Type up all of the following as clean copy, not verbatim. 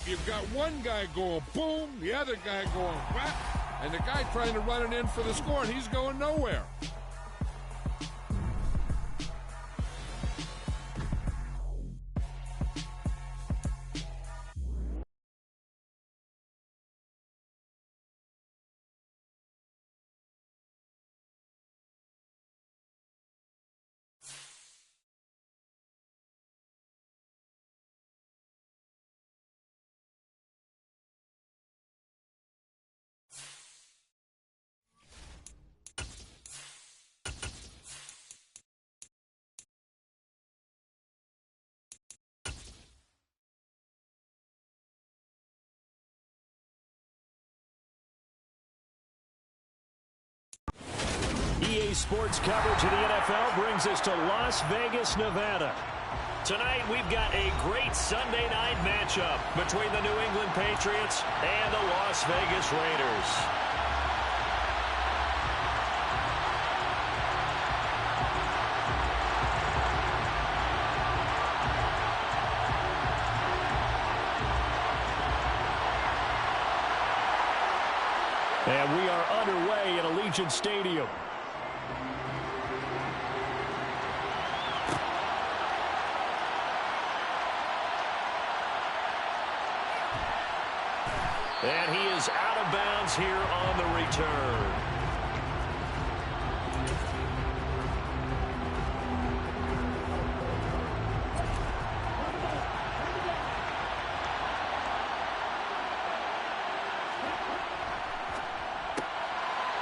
You've got one guy going boom, the other guy going whap, and the guy trying to run it in for the score, and he's going nowhere. EA Sports coverage of the NFL brings us to Las Vegas, Nevada. Tonight, we've got a great Sunday night matchup between the New England Patriots and the Las Vegas Raiders. And we are underway at Allegiant Stadium. And he is out of bounds here on the return.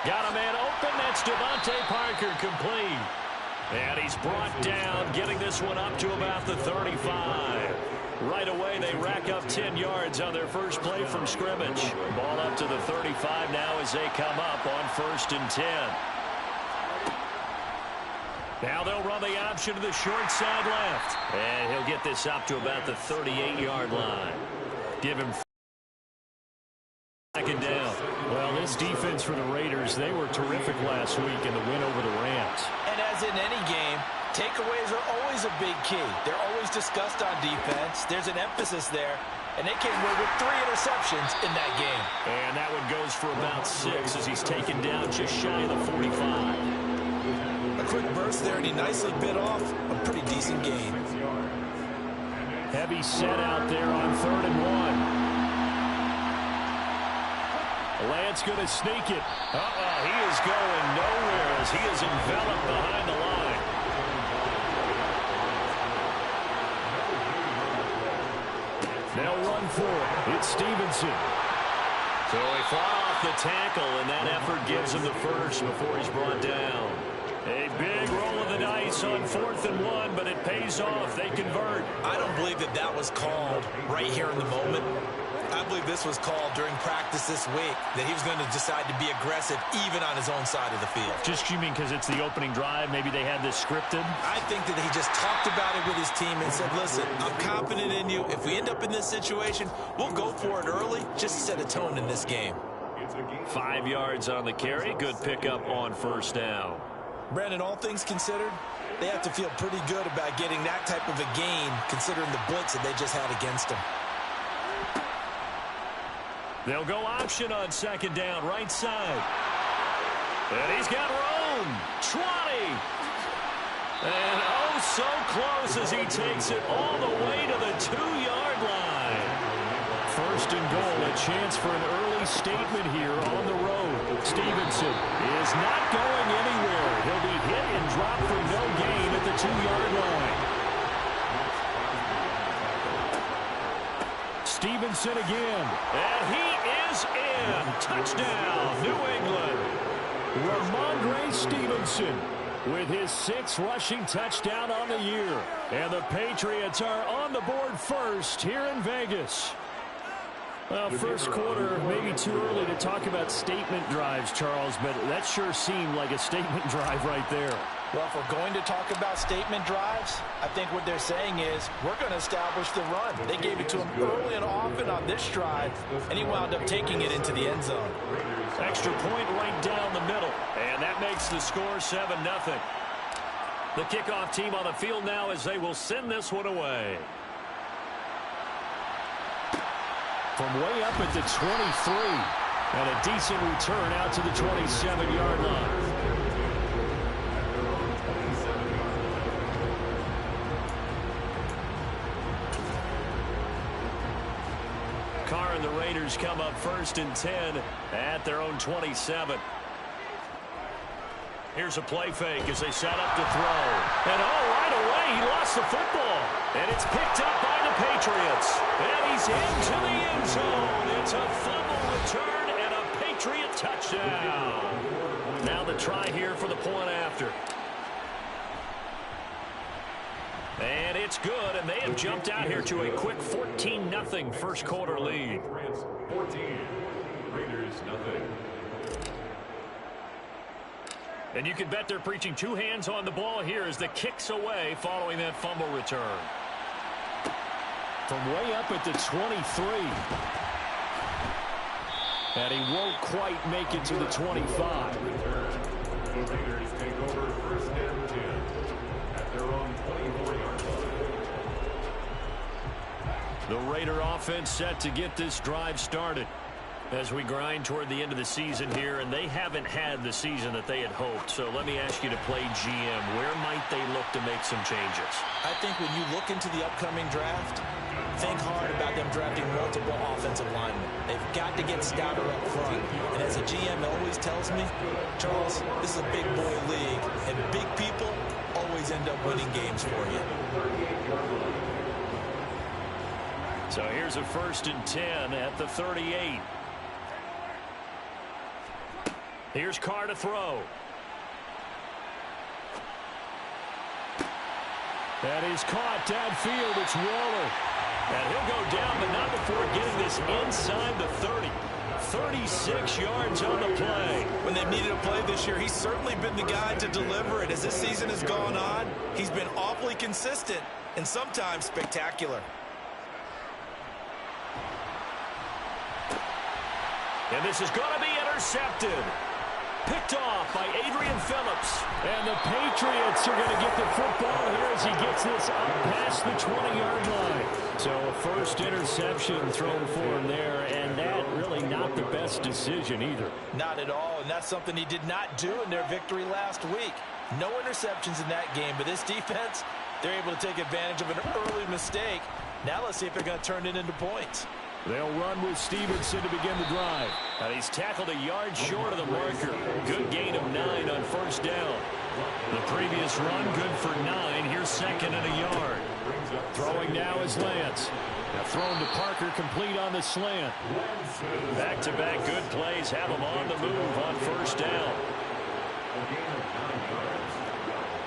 Got a man open. That's Devontae Parker complete. And he's brought down, getting this one up to about the 35. Right away, they rack up 10 yards on their first play from scrimmage. Ball up to the 35 now as they come up on 1st and 10. Now they'll run the option to the short side left. And he'll get this up to about the 38-yard line. Give him second down. Well, this defense for the Raiders, they were terrific last week in the win over the Rams. And as in any game, takeaways are always a big key. They're always discussed on defense. There's an emphasis there, and they came away with 3 interceptions in that game. And that one goes for about 6 as he's taken down just shy of the 45. A quick burst there, and he nicely bit off a pretty decent gain. Heavy set out there on 3rd and 1. Lance going to sneak it. He is going nowhere as he is enveloped behind the line. They'll run for it. It's Stevenson. So he fought off the tackle, and that effort gives him the first before he's brought down. A big roll of the dice on 4th and 1, but it pays off. They convert. I don't believe that that was called right here in the moment. I believe this was called during practice this week, that he was going to decide to be aggressive even on his own side of the field. Just, you mean because it's the opening drive? Maybe they had this scripted? I think that he just talked about it with his team and said, listen, I'm confident in you. If we end up in this situation, we'll go for it early just to set a tone in this game. 5 yards on the carry. Good pickup on 1st down. Brandon, all things considered, they have to feel pretty good about getting that type of a gain considering the blitz that they just had against them. They'll go option on 2nd down, right side. And he's got room. 20. And oh, so close as he takes it all the way to the 2-yard line. 1st and goal, a chance for an early statement here on the road. Stevenson is not going anywhere. He'll be hit and dropped for no gain at the 2-yard line. Stevenson again. And he is in. Touchdown, New England. Ramondre Stevenson with his 6th rushing touchdown on the year. And the Patriots are on the board first here in Vegas. Well, first quarter, maybe too early to talk about statement drives, Charles, but that sure seemed like a statement drive right there. Well, if we're going to talk about statement drives, I think what they're saying is we're going to establish the run. They gave it to him early and often on this drive, and he wound up taking it into the end zone. Extra point right down the middle, and that makes the score 7-0. The kickoff team on the field now as they will send this one away. From way up at the 23. And a decent return out to the 27-yard line. Carr and the Raiders come up 1st and 10 at their own 27. Here's a play fake as they set up to throw. And right away, he lost the football. And it's picked up by the Patriots. And he's into the end zone. It's a fumble return and a Patriot touchdown. Now the try here for the point after. And it's good, and they have jumped out here to a quick 14-0 first quarter lead. 14, Raiders nothing. And you can bet they're preaching 2 hands on the ball here as the kick's away following that fumble return. From way up at the 23. And he won't quite make it to the 25. The Raiders take over 1st and 10 at their own 24-yard line. The Raider offense set to get this drive started as we grind toward the end of the season here, and they haven't had the season that they had hoped. So let me ask you to play GM. Where might they look to make some changes? I think when you look into the upcoming draft, think hard about them drafting multiple offensive linemen. They've got to get stouter up front. And as a GM always tells me, Charles, this is a big boy league, and big people always end up winning games for you. So here's a 1st and 10 at the 38. Here's Carr to throw. That is caught downfield. It's Waller. And he'll go down, but not before getting this inside the 30. 36 yards on the play. When they've needed a play this year, he's certainly been the guy to deliver it. As this season has gone on, he's been awfully consistent and sometimes spectacular. And this is going to be intercepted. Picked off by Adrian Phillips. And the Patriots are going to get the football here as he gets this up past the 20-yard line. So a first interception thrown for him there, and that really not the best decision either. Not at all, and that's something he did not do in their victory last week. No interceptions in that game, but this defense, they're able to take advantage of an early mistake. Now let's see if they're going to turn it into points. They'll run with Stevenson to begin the drive. And he's tackled a yard short of the marker. Good gain of 9 on first down. The previous run good for 9. Here's 2nd and a yard. Throwing now is Lance. Now thrown to Parker, complete on the slant. Back-to-back good plays have him on the move on first down.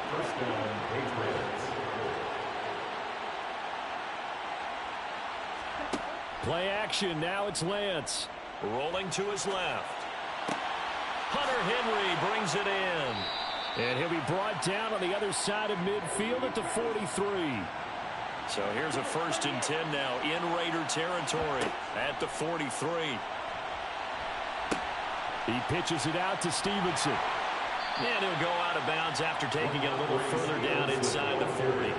First down, Patriots. Play action. Now it's Lance. Rolling to his left. Hunter Henry brings it in. And he'll be brought down on the other side of midfield at the 43. So here's a 1st and 10 now in Raider territory at the 43. He pitches it out to Stevenson. And he'll go out of bounds after taking it a little further down inside the 40.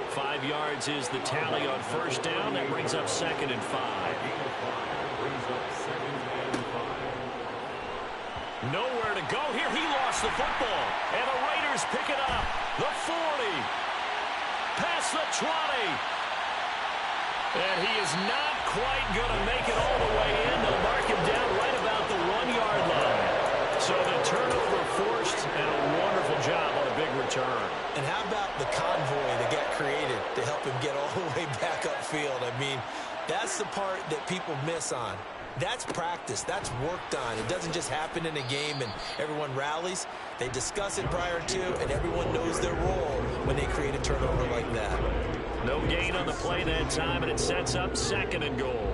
5 yards is the tally on first down. That brings up 2nd and 5. Nowhere to go here. He lost the football. And the Raiders pick it up. The 40. Past the 20. And he is not quite going to make it all the way in. They'll mark him down right about the 1-yard line. So the turnover forced, and a wonderful job on a big return. And how about the convoy that got created to help him get all the way back upfield? I mean, that's the part that people miss on. That's practice. That's worked on. It doesn't just happen in a game and everyone rallies. They discuss it prior to, and everyone knows their role when they create a turnover like that. No gain on the play that time, and it sets up 2nd and goal.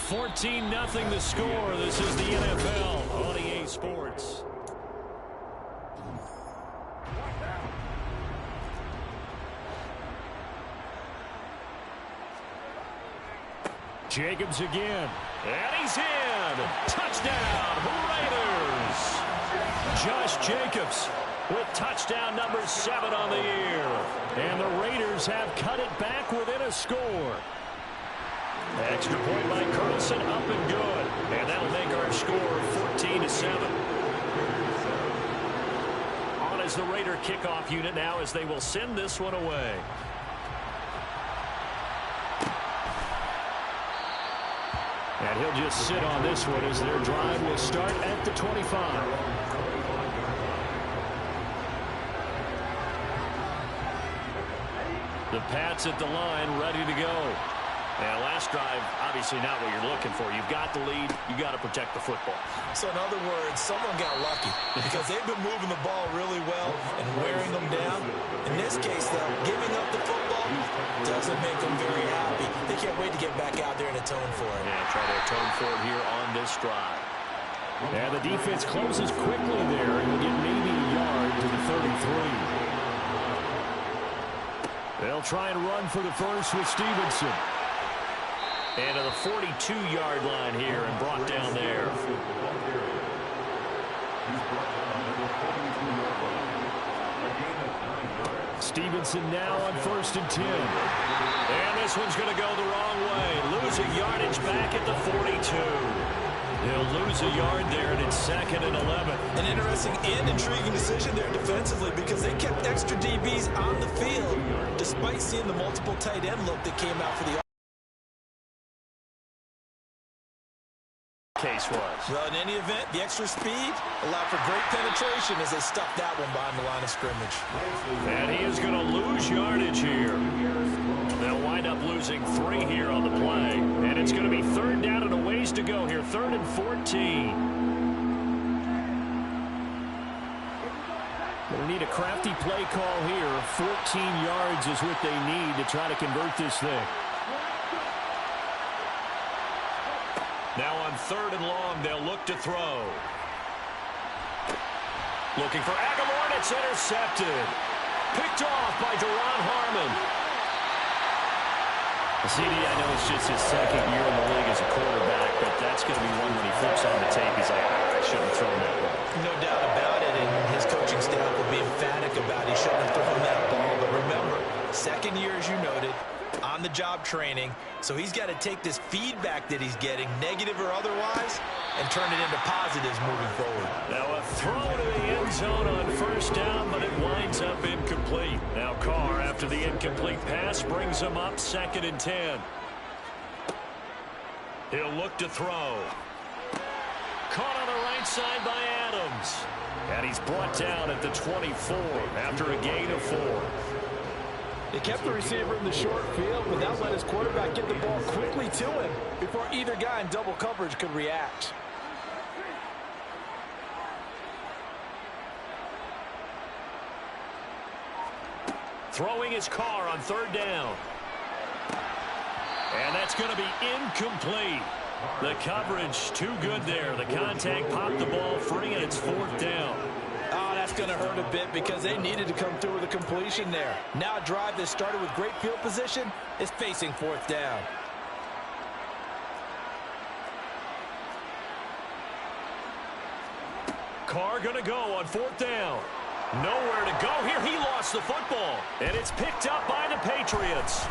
$14-0 the score. This is the NFL on EA Sports. Jacobs again. And he's in. Touchdown, Raiders. Josh Jacobs with touchdown number 7 on the year. And the Raiders have cut it back within a score. Extra point by Carlson, up and good. And that'll make our score 14-7. On as the Raider kickoff unit now as they will send this one away. And he'll just sit on this one as their drive will start at the 25. The Pats at the line, ready to go. And last drive, obviously not what you're looking for. You've got the lead. You've got to protect the football. So in other words, someone got lucky because they've been moving the ball really well and wearing them down. In this case, though, giving up the football doesn't make them very happy. They can't wait to get back out there and atone for it. Yeah, try to atone for it here on this drive. And the defense closes quickly there and will get maybe a yard to the 33. They'll try and run for the first with Stevenson. And to the 42-yard line here and brought down there. Stevenson now on 1st and 10. And this one's going to go the wrong way. Losing yardage back at the 42. He'll lose a yard there, and it's 2nd and 11. An interesting and intriguing decision there defensively because they kept extra DBs on the field despite seeing the multiple tight end look that came out for the case was. Well, in any event, the extra speed allowed for great penetration as they stuffed that one behind the line of scrimmage. And he is going to lose yardage here. They'll wind up losing 3 here on the play. And it's going to be 3rd down and a ways to go here. 3rd and 14. Going to need a crafty play call here. 14 yards is what they need to try to convert this thing. Now on 3rd and long, they'll look to throw. Looking for Aguilar, and it's intercepted. Picked off by Duron Harmon. CD, I know it's just his 2nd year in the league as a quarterback, but that's going to be one when he flips on the tape. He's like, I shouldn't have thrown that ball. No doubt about it, and his coaching staff will be emphatic about he shouldn't have thrown that ball. But remember, 2nd year, as you noted, on-the-job training, so he's got to take this feedback that he's getting, negative or otherwise, and turn it into positives moving forward. Now a throw to the end zone on 1st down, but it winds up incomplete. Now Carr, after the incomplete pass, brings him up 2nd and 10. He'll look to throw. Caught on the right side by Adams. And he's brought down at the 24 after a gain of 4. They kept the receiver in the short field, but that let his quarterback get the ball quickly to him before either guy in double coverage could react. Throwing his Carr on 3rd down. And that's going to be incomplete. The coverage too good there. The contact popped the ball free, and it's 4th down. Oh, that's going to hurt a bit because they needed to come through with a completion there. Now a drive that started with great field position is facing 4th down. Carr going to go on 4th down. Nowhere to go here. He lost the football. And it's picked up by the Patriots.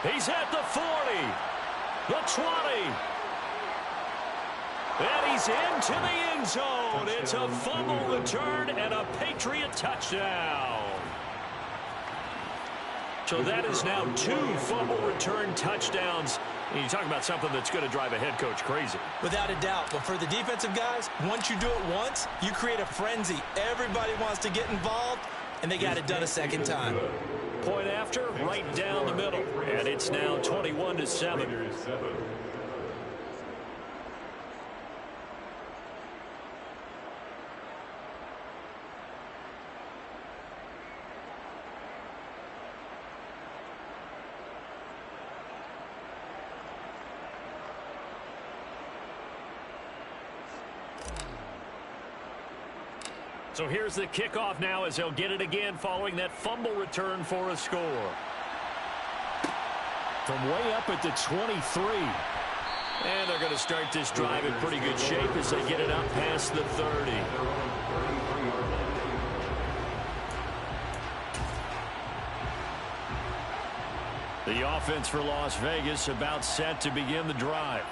He's at the 40, the 20. And he's into the end zone. It's a fumble return and a Patriot touchdown. So that is now 2 fumble return touchdowns. And you talk about something that's going to drive a head coach crazy. Without a doubt. But for the defensive guys, once you do it once, you create a frenzy. Everybody wants to get involved, and they got it done a 2nd time. Point after, right down the middle. And it's now 21-7. So here's the kickoff now as they'll get it again following that fumble return for a score. From way up at the 23. And they're going to start this drive in pretty good shape as they get it up past the 30. The offense for Las Vegas about set to begin the drive.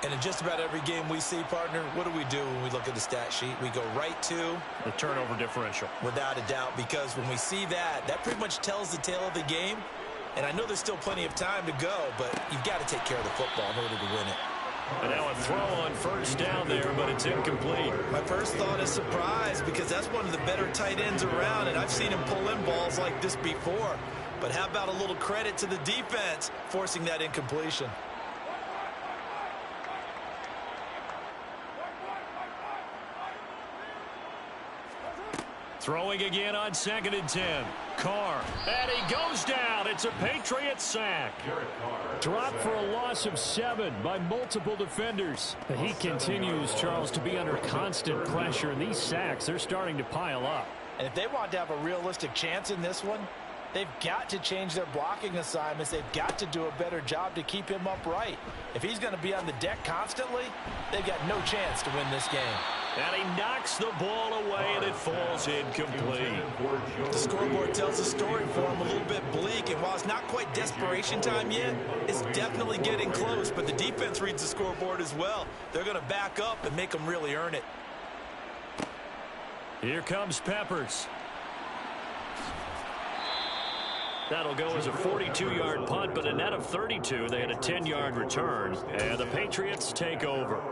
And in just about every game we see, partner, what do we do when we look at the stat sheet? We go right to the turnover differential. Without a doubt, because when we see that, that pretty much tells the tale of the game. And I know there's still plenty of time to go, but you've got to take care of the football in order to win it. And now a throw on first down there, but it's incomplete. My first thought is surprise, because that's one of the better tight ends around, and I've seen him pull in balls like this before. But how about a little credit to the defense forcing that incompletion? Throwing again on 2nd and 10. Carr. And he goes down. It's a Patriots sack. Dropped for a loss of 7 by multiple defenders. He continues, Charles, to be under constant pressure. And these sacks, they're starting to pile up. And if they want to have a realistic chance in this one, they've got to change their blocking assignments. They've got to do a better job to keep him upright. If he's going to be on the deck constantly, they've got no chance to win this game. And he knocks the ball away, and it falls incomplete. The scoreboard tells the story for him a little bit bleak, and while it's not quite desperation time yet, it's definitely getting close, but the defense reads the scoreboard as well. They're going to back up and make them really earn it. Here comes Peppers. That'll go as a 42-yard punt, but a net of 32. They had a 10-yard return, and the Patriots take over.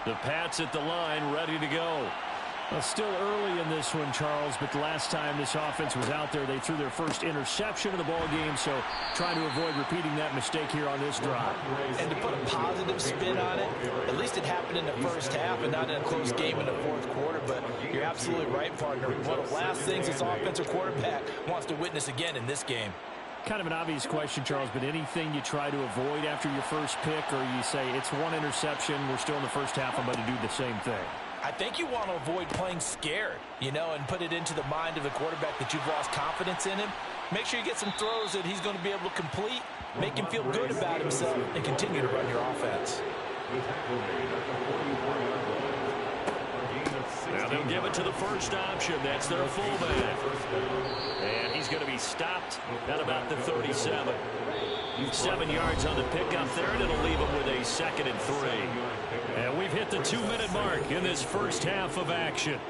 The Pats at the line, ready to go. Well, still early in this one, Charles, but the last time this offense was out there, they threw their first interception of the ball game, so trying to avoid repeating that mistake here on this drive. And to put a positive spin on it, at least it happened in the first half and not in a close game in the fourth quarter, but you're absolutely right, partner. One of the last things this offensive quarterback wants to witness again in this game. Kind of an obvious question, Charles, but anything you try to avoid after your first pick, or you say it's one interception, we're still in the first half, I'm going to do the same thing? I think you want to avoid playing scared, and put it into the mind of the quarterback that you've lost confidence in him. Make sure you get some throws that he's going to be able to complete, make him feel good about himself, and continue to run your offense. Now they'll give it to the first option. That's their fullback. And he's going to be stopped at about the 37. 7 yards on the pickup there, and it'll leave him with a 2nd and 3. And we've hit the 2-minute mark in this first half of action.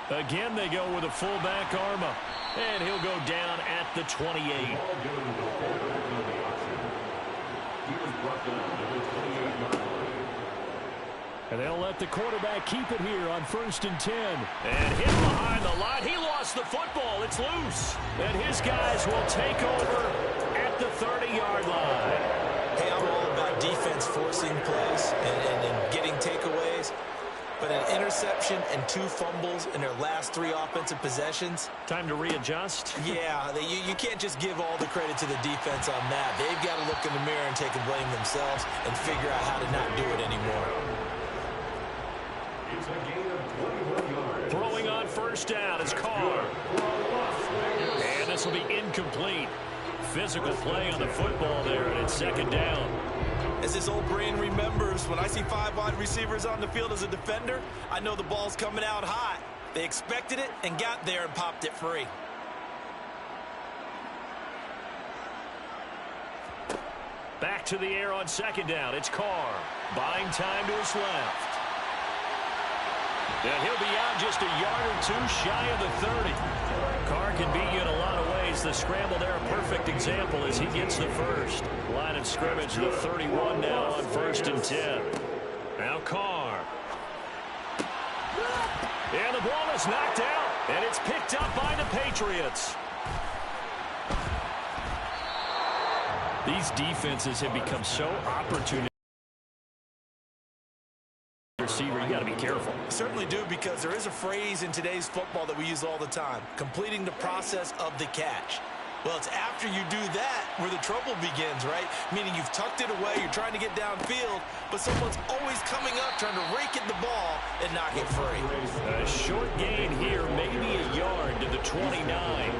Again, they go with a fullback Arma. And he'll go down at the 28. And they'll let the quarterback keep it here on 1st and 10. And hit behind the line. He lost the football. It's loose. And his guys will take over at the 30-yard line. Hey, I'm all about defense forcing plays and getting takeaways. But an interception and 2 fumbles in their last 3 offensive possessions. Time to readjust? Yeah, you can't just give all the credit to the defense on that. They've got to look in the mirror and take the blame themselves and figure out how to not do it anymore. It's a gain of 21 yards. Throwing on first down is Carr. And this will be incomplete. Physical play on the football there, and it's 2nd down. As this old brain remembers, when I see 5 wide receivers on the field as a defender, I know the ball's coming out hot. They expected it and got there and popped it free. Back to the air on 2nd down. It's Carr. Buying time to his left. And he'll be out just a yard or 2 shy of the 30. Carr can beat you in a lot of ways. The scramble there, a perfect example as he gets the first. Line of scrimmage, the 31 now on 1st and 10. Now Carr. And the ball is knocked out, and it's picked up by the Patriots. These defenses have become so opportunistic. Receiver, you got to be careful. You certainly do, because there is a phrase in today's football that we use all the time: completing the process of the catch. Well, it's after you do that where the trouble begins, right? Meaning you've tucked it away, you're trying to get downfield, but someone's always coming up trying to rake at the ball and knock it free. A short gain here, maybe a yard to the 29.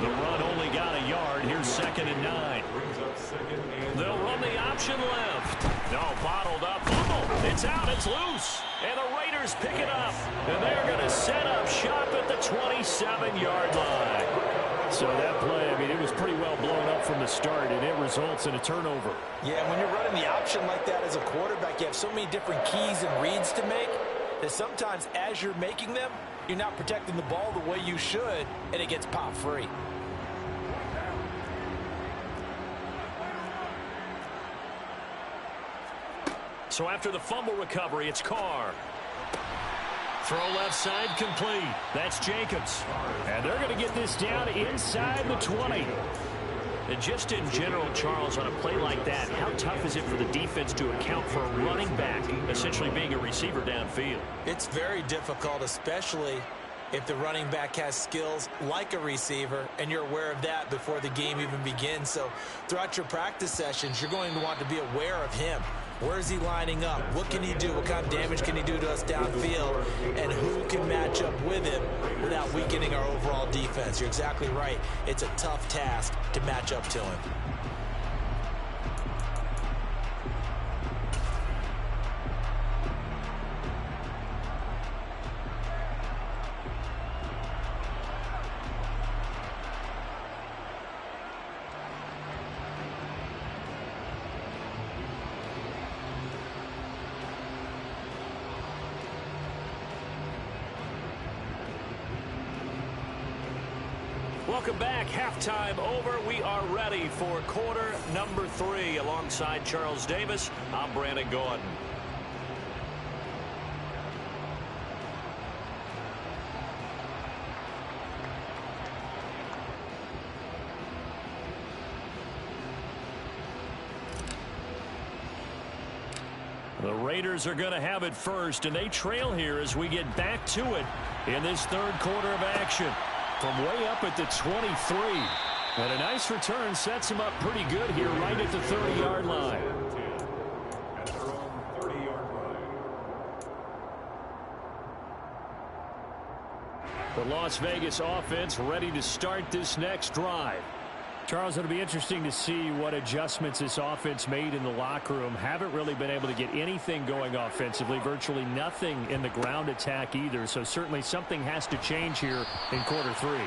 The run only got a yard. Here's 2nd 2nd and 9. Brings up 2nd and They'll run the option left. No, bottled up. Fumble. It's out. It's loose. And the Raiders pick it up. And they're going to set up shop at the 27-yard line. So that play, I mean, it was pretty well blown up from the start, and it results in a turnover. Yeah, when you're running the option like that as a quarterback, you have so many different keys and reads to make that sometimes as you're making them, you're not protecting the ball the way you should, and it gets pop free. So after the fumble recovery, it's Carr. Throw left side complete. That's Jacobs. And they're going to get this down inside the 20. And just in general, Charles, on a play like that, how tough is it for the defense to account for a running back essentially being a receiver downfield? It's very difficult, especially if the running back has skills like a receiver, and you're aware of that before the game even begins. So throughout your practice sessions, you're going to want to be aware of him. Where is he lining up? What can he do? What kind of damage can he do to us downfield? And who can match up with him without weakening our overall defense? You're exactly right. It's a tough task to match up to him. Welcome back. Halftime over. We are ready for quarter number 3. Alongside Charles Davis, I'm Brandon Gaudin. The Raiders are going to have it first, and they trail here as we get back to it in this third quarter of action. From way up at the 23. And a nice return sets him up pretty good here right at the 30-yard line. at their own 30-yard line. The Las Vegas offense ready to start this next drive. Charles, it'll be interesting to see what adjustments this offense made in the locker room. Haven't really been able to get anything going offensively, virtually nothing in the ground attack either. So certainly something has to change here in quarter 3.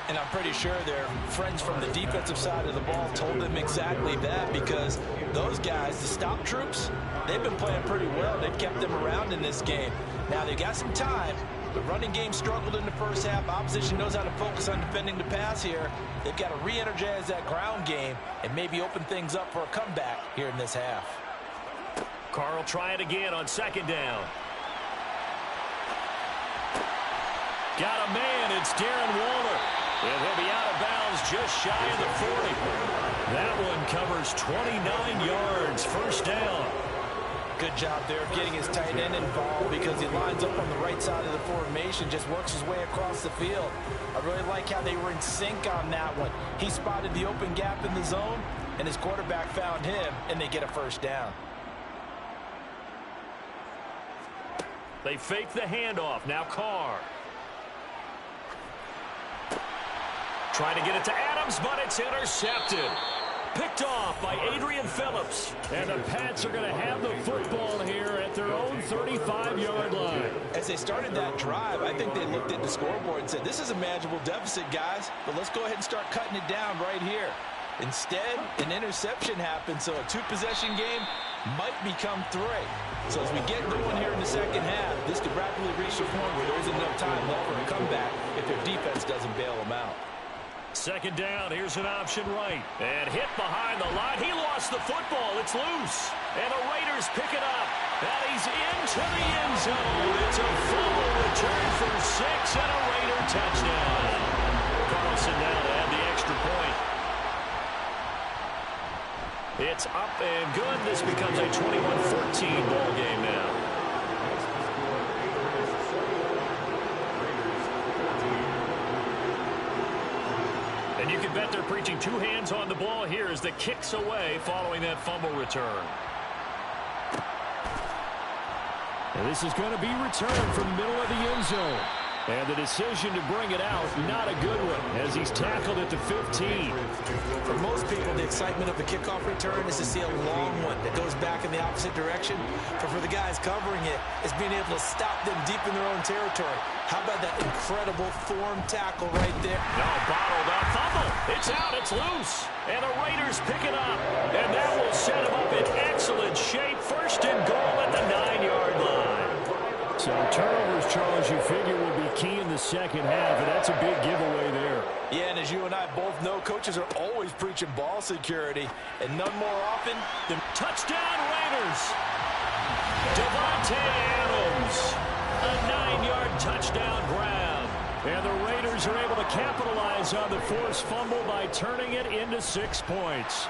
And I'm pretty sure their friends from the defensive side of the ball told them exactly that, because those guys, the stop troops, they've been playing pretty well. They've kept them around in this game. Now, they got some time. The running game struggled in the first half. Opposition knows how to focus on defending the pass here. They've got to re-energize that ground game and maybe open things up for a comeback here in this half. Carr will try it again on second down. Got a man. It's Darren Waller. And he'll be out of bounds just shy of the 40. That one covers 29 yards. First down. Good job there of getting his tight end involved, because he lines up on the right side of the formation, just works his way across the field. I really like how they were in sync on that one. He spotted the open gap in the zone, and his quarterback found him, and they get a first down. They fake the handoff. Now Carr. Trying to get it to Adams, but it's intercepted. Picked off by Adrian Phillips. And the Pats are going to have the football here at their own 35-yard line. As they started that drive, I think they looked at the scoreboard and said, this is a manageable deficit, guys, but let's go ahead and start cutting it down right here. Instead, an interception happened, so a two-possession game might become 3. So as we get going here in the second half, this could rapidly reach the point where there isn't enough time left for a comeback if their defense doesn't bail them out. Second down, here's an option right. And hit behind the line. He lost the football. It's loose. And the Raiders pick it up. And he's into the end zone. It's a fumble return for 6 and a Raider touchdown. Carlson now to add the extra point. It's up and good. This becomes a 21-14 ball game now. And you can bet they're preaching 2 hands on the ball here as the kick's away following that fumble return. And this is going to be returned from the middle of the end zone. And the decision to bring it out, not a good one, as he's tackled at the 15. For most people, the excitement of the kickoff return is to see a long one that goes back in the opposite direction. But for the guys covering it, it's being able to stop them deep in their own territory. How about that incredible form tackle right there? No, bottled up. Fumble. It's out. It's loose. And the Raiders pick it up. And that will set them up in excellent shape. First and goal at the 9-yard line. So turnovers, Charles, you figure will be key in the second half, and that's a big giveaway there. Yeah, and as you and I both know, coaches are always preaching ball security, and none more often than touchdown Raiders. Davante Adams, a 9-yard touchdown grab. And the Raiders are able to capitalize on the forced fumble by turning it into 6 points.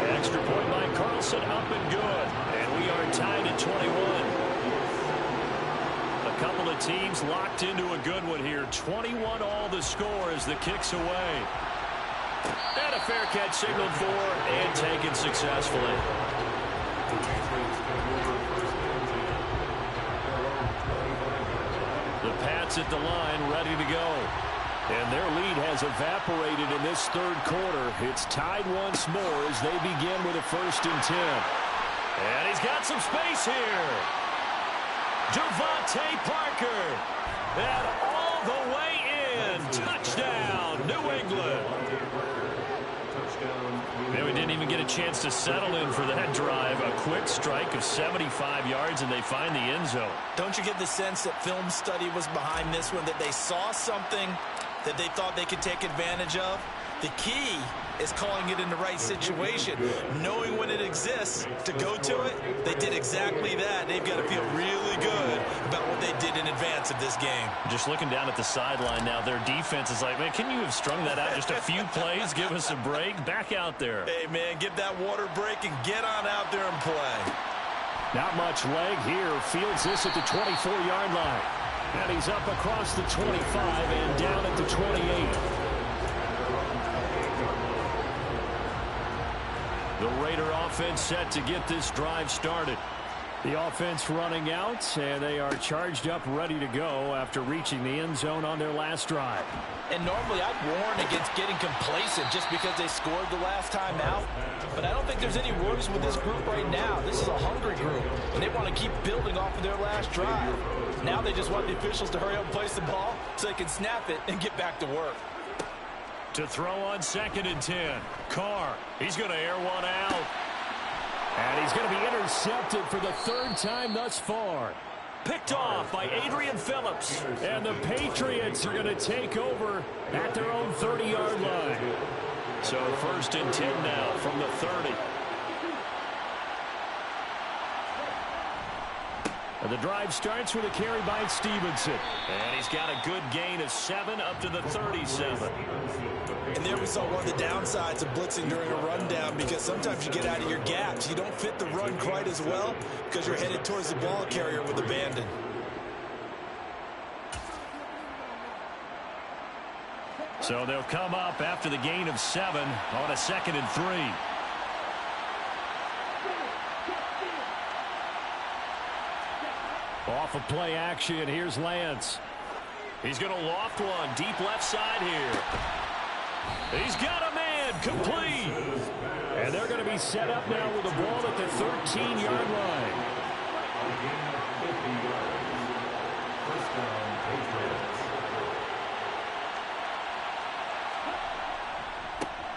Extra point by Carlson, up and good. And we are tied at 21. A couple of teams locked into a good one here. 21 all the score as the kick's away. And a fair catch signaled for and taken successfully. The Pats at the line ready to go. And their lead has evaporated in this third quarter. It's tied once more as they begin with a 1st and 10. And he's got some space here. Devontae Parker. And all the way in. Touchdown, New England. And we didn't even get a chance to settle in for that drive. A quick strike of 75 yards, and they find the end zone. Don't you get the sense that film study was behind this one, that they saw something that they thought they could take advantage of? The key is calling it in the right situation, knowing when it exists to go to it. They did exactly that. They've got to feel really good about what they did in advance of this game. Just looking down at the sideline now, their defense is like, man, can you have strung that out just a few plays? Give us a break. Back out there. Hey, man, give that water break and get on out there and play. Not much leg here. Fields this at the 24-yard line. And he's up across the 25 and down at the 28. The Raider offense set to get this drive started. The offense running out, and they are charged up, ready to go after reaching the end zone on their last drive. And normally I'd warn against getting complacent just because they scored the last time out. But I don't think there's any worries with this group right now. This is a hungry group, and they want to keep building off of their last drive. Now they just want the officials to hurry up and place the ball so they can snap it and get back to work. To throw on 2nd and 10. Carr, he's going to air one out. And he's going to be intercepted for the 3rd time thus far. Picked off by Adrian Phillips. And the Patriots are going to take over at their own 30-yard line. So 1st and 10 now from the 30. And the drive starts with a carry by Stevenson. And he's got a good gain of 7 up to the 37. And there we saw one of the downsides of blitzing during a rundown, because sometimes you get out of your gaps. You don't fit the run quite as well because you're headed towards the ball carrier with abandon. So they'll come up after the gain of 7 on a 2nd and 3. Off of play action, here's Lance. He's going to loft one deep left side here. He's got a man, complete. And they're going to be set up now with the ball at the 13-yard line.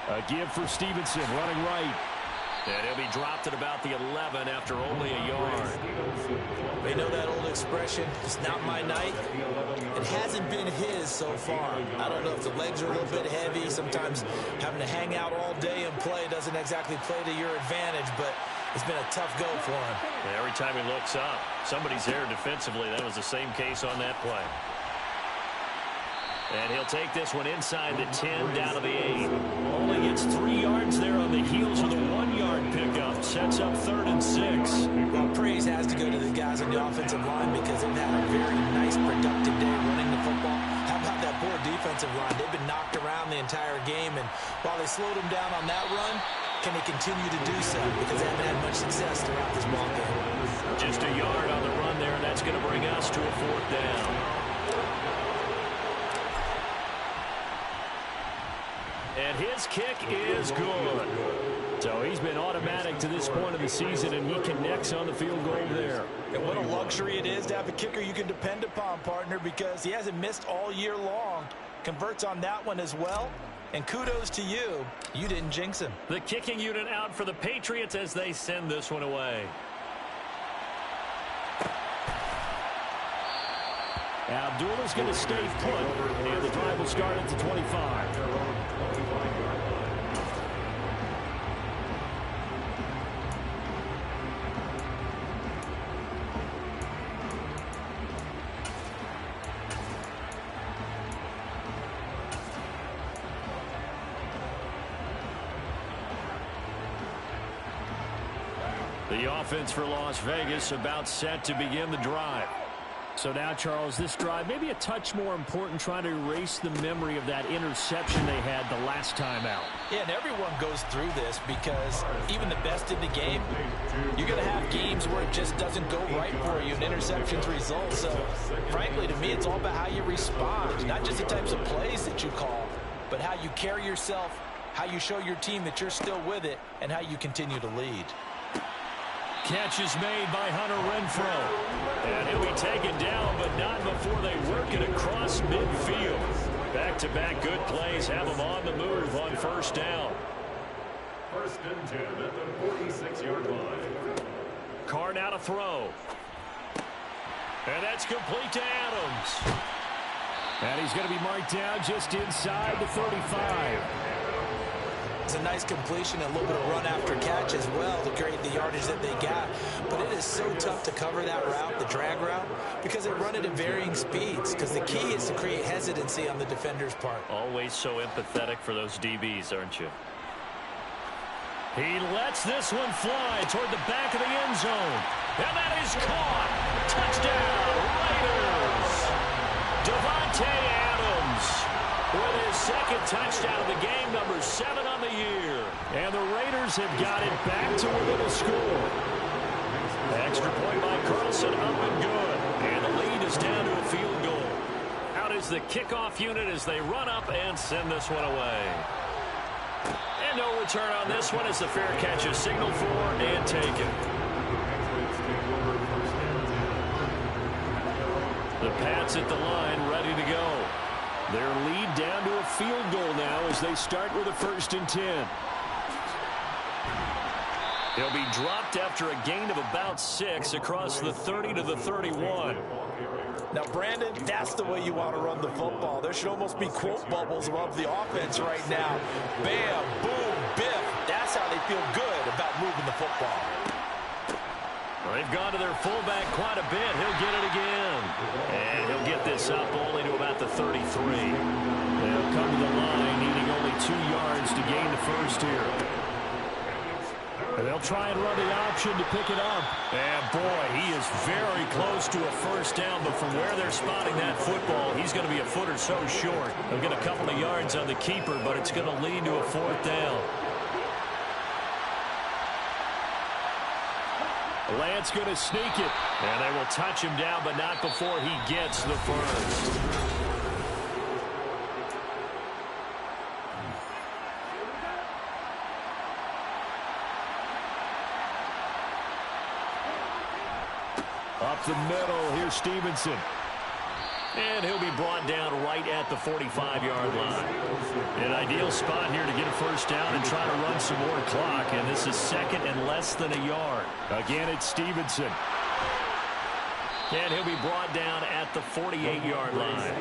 A give for Stevenson, running right. And he'll be dropped at about the 11 after only a yard. They know that old expression, it's not my night. It hasn't been his so far. I don't know if the legs are a little bit heavy. Sometimes having to hang out all day and play doesn't exactly play to your advantage, but it's been a tough go for him. And every time he looks up, somebody's there defensively. That was the same case on that play. And he'll take this one inside the 10, down to the 8. Only gets 3 yards there on the heels of the 1-yard pickup. Sets up 3rd and 6. Well, praise has to go to the guys on the offensive line because they've had a very nice, productive day running the football. How about that poor defensive line? They've been knocked around the entire game, and while they slowed them down on that run, can they continue to do so? Because they haven't had much success throughout this ball game. Just a yard on the run there, and that's going to bring us to a 4th down. And his kick is good. So he's been automatic to this point of the season, and he connects on the field goal there. And what a luxury it is to have a kicker you can depend upon, partner, because he hasn't missed all year long. Converts on that one as well. And kudos to you. You didn't jinx him. The kicking unit out for the Patriots as they send this one away. Abdullah's going to stay put, and the drive will start at the 25. The offense for Las Vegas about set to begin the drive. So now, Charles, this drive maybe a touch more important, trying to erase the memory of that interception they had the last time out. Yeah, and everyone goes through this because even the best in the game, you're going to have games where it just doesn't go right for you and interceptions result. So, frankly, to me, it's all about how you respond, not just the types of plays that you call, but how you carry yourself, how you show your team that you're still with it, and how you continue to lead. Catch is made by Hunter Renfrow. And he'll be taken down, but not before they work it across midfield. Back-to-back good plays have them on the move on first down. 1st and 10 at the 46-yard line. Carr now to throw. And that's complete to Adams. And he's going to be marked down just inside the 35. It's a nice completion, a little bit of run after catch as well to create the yardage that they got. But it is so tough to cover that route, the drag route, because they run it at varying speeds. Because the key is to create hesitancy on the defender's part. Always so empathetic for those DBs, aren't you? He lets this one fly toward the back of the end zone. And that is caught. Touchdown, Raiders. Davante Adams with his second touchdown of the game, number 7 on the year. And the Raiders have got it back to within a score. Extra point by Carlson, up and good. And the lead is down to a field goal. Out is the kickoff unit as they run up and send this one away. And no return on this one as the fair catch is signaled for and taken. The Pats at the line, ready to go. Their lead down to a field goal now as they start with a 1st and 10. He'll be dropped after a gain of about 6 across the 30 to the 31. Now, Brandon, that's the way you want to run the football. There should almost be quote bubbles above the offense right now. Bam, boom, biff. That's how they feel good about moving the football. Well, they've gone to their fullback quite a bit. He'll get it again. And he'll get this up only to about the 33. They'll come to the line, needing only 2 yards to gain the first here. And they'll try and run the option to pick it up. And, boy, he is very close to a first down, but from where they're spotting that football, he's going to be a foot or so short. They'll get a couple of yards on the keeper, but it's going to lead to a 4th down. Lance going to sneak it. And they will touch him down, but not before he gets the first. Up the middle, here's Stevenson. And he'll be brought down right at the 45-yard line. An ideal spot here to get a first down and try to run some more clock. And this is 2nd and less than a yard. Again, it's Stevenson. And he'll be brought down at the 48-yard line.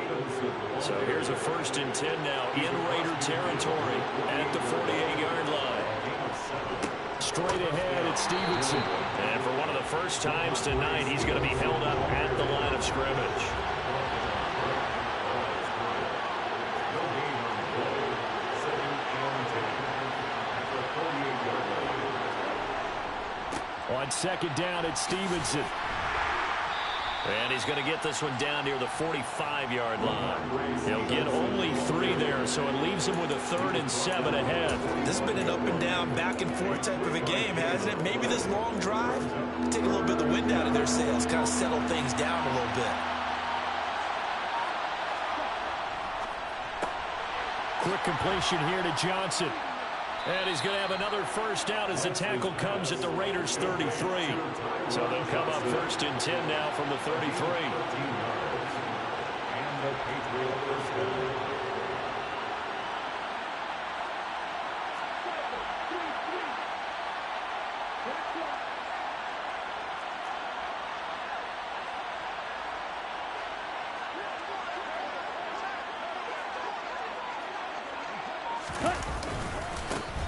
So here's a 1st and 10 now in Raider territory at the 48-yard line. Straight ahead, it's Stevenson. And for one of the first times tonight, he's going to be held up at the line of scrimmage. On 2nd down, it's Stevenson. And he's going to get this one down near the 45-yard line. He'll get only 3 there, so it leaves him with a 3rd and 7 ahead. This has been an up and down, back and forth type of a game, hasn't it? Maybe this long drive, take a little bit of the wind out of their sails, kind of settle things down a little bit. Quick completion here to Johnson. And he's going to have another first down as the tackle comes at the Raiders' 33. So they'll come up 1st and 10 now from the 33. And the Patriot first down.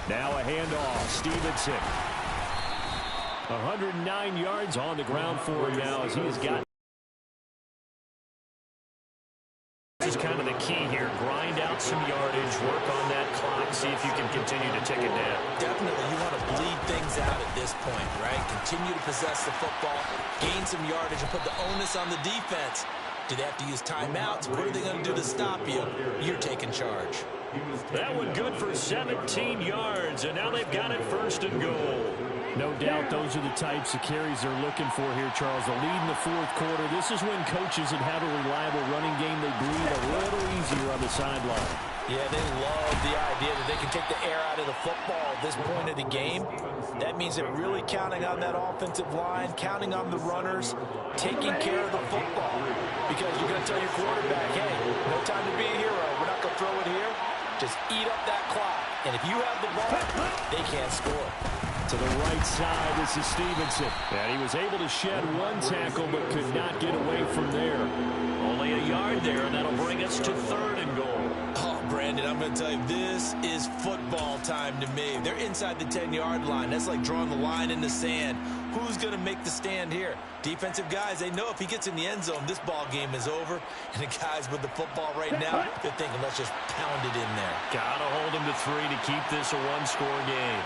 Now a handoff. Stevenson. 109 yards on the ground for him now as he has got. This is kind of the key here. Grind out some yardage, work on that clock, see if you can continue to tick it down. Definitely, you want to bleed things out at this point, right? Continue to possess the football, gain some yardage, and put the onus on the defense. Do they have to use timeouts? What are they going to do to stop you? You're taking charge. That one good for 17 yards, and now they've got it 1st and goal. No doubt those are the types of carries they're looking for here, Charles. The lead in the 4th quarter. This is when coaches that have a reliable running game, they breathe a little easier on the sideline. Yeah, they love the idea that they can take the air out of the football at this point of the game. That means they're really counting on that offensive line, counting on the runners, taking care of the football. Because you're going to tell your quarterback, hey, no time to be a hero. We're not going to throw it here. Just eat up that clock. And if you have the ball, they can't score. To the right side, this is Stevenson. And he was able to shed one tackle, but could not get away from there. Only a yard there, and that'll bring us to 3rd and goal. Oh, Brandon, I'm going to tell you, this is football time to me. They're inside the 10-yard line. That's like drawing the line in the sand. Who's going to make the stand here? Defensive guys, they know if he gets in the end zone, this ball game is over. And the guys with the football right now, they're thinking, let's just pound it in there. Got to hold him to 3 to keep this a one-score game.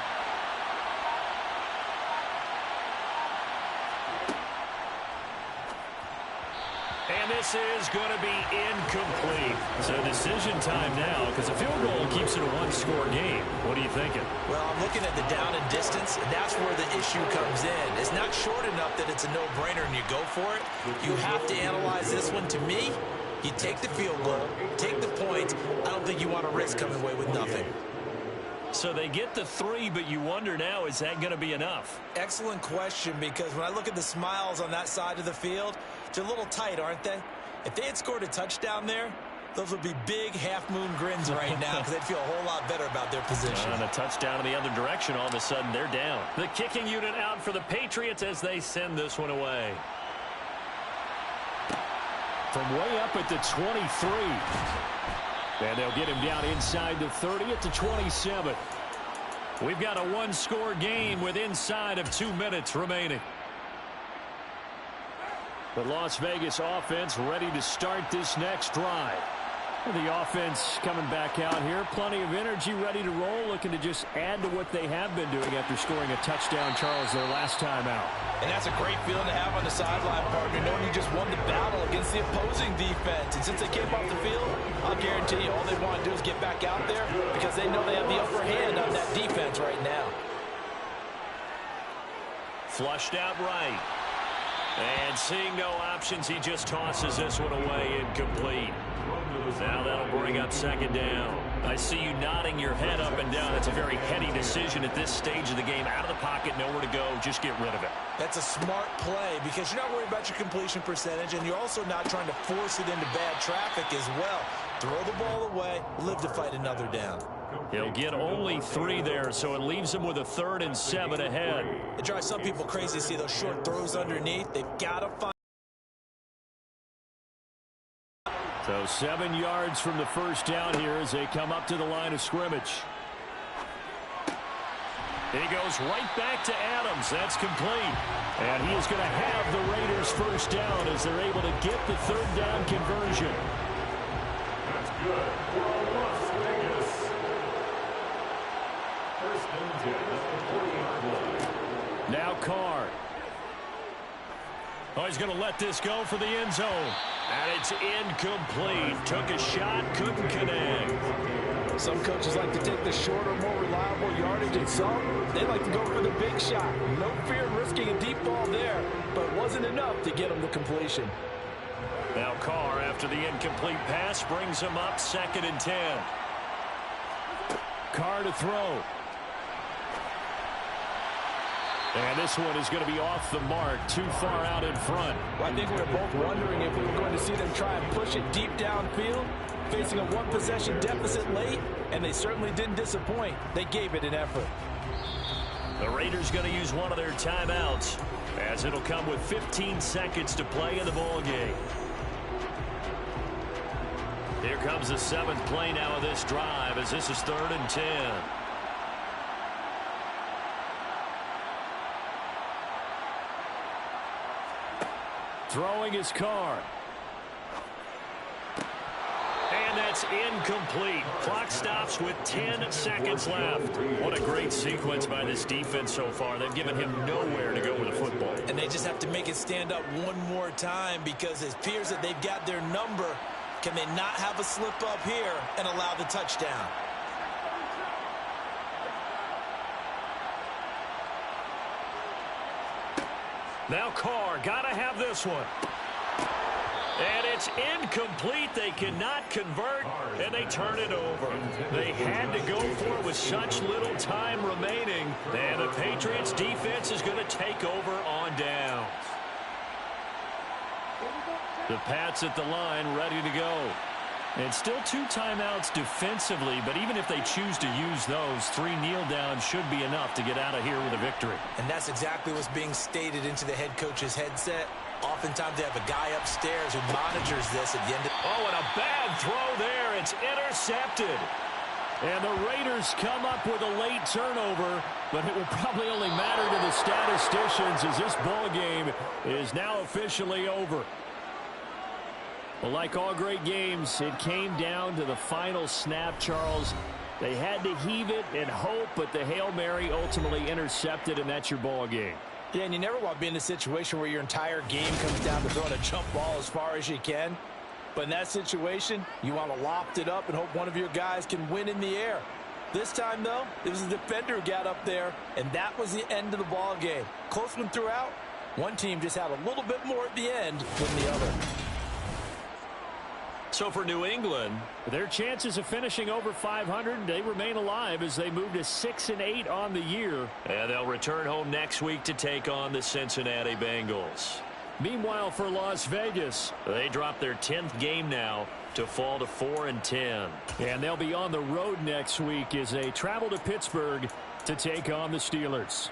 And this is going to be incomplete. So decision time now because a field goal keeps it a one-score game. What are you thinking? Well, I'm looking at the down and distance, and that's where the issue comes in. It's not short enough that it's a no-brainer and you go for it. You have to analyze this one. To me, you take the field goal, take the points. I don't think you want to risk coming away with nothing. So they get the 3, but you wonder now, is that going to be enough? Excellent question, because when I look at the smiles on that side of the field, they're a little tight, aren't they? If they had scored a touchdown there, those would be big half-moon grins right now because they'd feel a whole lot better about their position. And a touchdown in the other direction, all of a sudden they're down. The kicking unit out for the Patriots as they send this one away. From way up at the 23. And they'll get him down inside the 30 at the 27. We've got a one-score game with inside of 2 minutes remaining. The Las Vegas offense ready to start this next drive. The offense coming back out here. Plenty of energy, ready to roll, looking to just add to what they have been doing after scoring a touchdown, Charles, their last time out. And that's a great feeling to have on the sideline, partner, knowing you just won the battle against the opposing defense. And since they came off the field, I'll guarantee you all they want to do is get back out there because they know they have the upper hand on that defense right now. Flushed out right. And seeing no options, he just tosses this one away, incomplete. Now that'll bring up 2nd down. I see you nodding your head up and down. That's a very heady decision at this stage of the game. Out of the pocket, nowhere to go. Just get rid of it. That's a smart play because you're not worried about your completion percentage, and you're also not trying to force it into bad traffic as well. Throw the ball away, live to fight another down. He'll get only 3 there, so it leaves him with a 3rd and 7 ahead. It drives some people crazy to see those short throws underneath. They've got to find. So 7 yards from the first down here as they come up to the line of scrimmage. He goes right back to Adams. That's complete. And he is going to have the Raiders first down as they're able to get the 3rd down conversion. That's good for Las Vegas. 1st and 10 at the 40-yard line. Now Carr. Oh, he's going to let this go for the end zone. And it's incomplete. Took a shot, couldn't connect. Some coaches like to take the shorter, more reliable yardage, and some, they like to go for the big shot. No fear in risking a deep ball there, but it wasn't enough to get him the completion. Now Carr, after the incomplete pass, brings him up 2nd and 10. Carr to throw. And this one is going to be off the mark, too far out in front. Well, I think we were both wondering if we were going to see them try and push it deep downfield, facing a one-possession deficit late, and they certainly didn't disappoint. They gave it an effort. The Raiders going to use one of their timeouts, as it'll come with 15 seconds to play in the ball game. Here comes the 7th play now of this drive, as this is 3rd and 10. Throwing his Carr. And that's incomplete. Clock stops with 10 seconds left. What a great sequence by this defense so far. They've given him nowhere to go with the football. And they just have to make it stand up one more time, because it appears that they've got their number. Can they not have a slip up here and allow the touchdown? Now Carr, gotta have this one. And it's incomplete. They cannot convert, and they turn it over. They had to go for it with such little time remaining. And the Patriots defense is going to take over on downs. The Pats at the line, ready to go. And still 2 timeouts defensively, but even if they choose to use those, 3 kneel downs should be enough to get out of here with a victory. And that's exactly what's being stated into the head coach's headset. Oftentimes they have a guy upstairs who monitors this at the end of... Oh, and a bad throw there. It's intercepted. And the Raiders come up with a late turnover, but it will probably only matter to the statisticians, as this ball game is now officially over. Well, like all great games, it came down to the final snap, Charles. They had to heave it and hope, but the Hail Mary ultimately intercepted, and that's your ball game. Yeah, and you never want to be in a situation where your entire game comes down to throwing a jump ball as far as you can. But in that situation, you want to loft it up and hope one of your guys can win in the air. This time, though, it was the defender who got up there, and that was the end of the ball game. Close one throughout. One team just had a little bit more at the end than the other. So for New England, their chances of finishing over 500, they remain alive as they move to 6-8 on the year. And they'll return home next week to take on the Cincinnati Bengals. Meanwhile, for Las Vegas, they drop their 10th game now to fall to 4-10. And they'll be on the road next week as they travel to Pittsburgh to take on the Steelers.